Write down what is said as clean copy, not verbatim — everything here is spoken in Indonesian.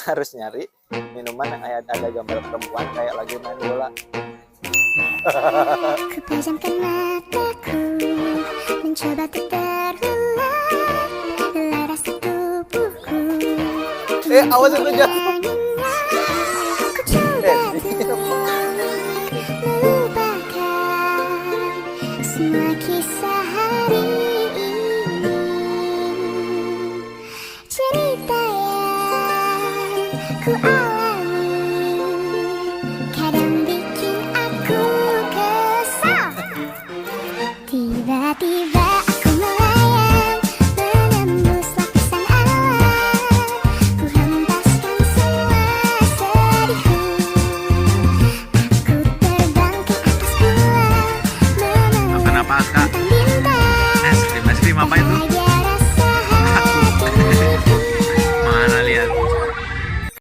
harus nyari minuman yang ada gambar perempuan kayak lagi main bola. Kupejamkan mataku, mencoba untuk terulang rasa tubuhku. Awas itu jatuh. Ku coba untuk melupakan semua kisah hari ini. Cerita yang ku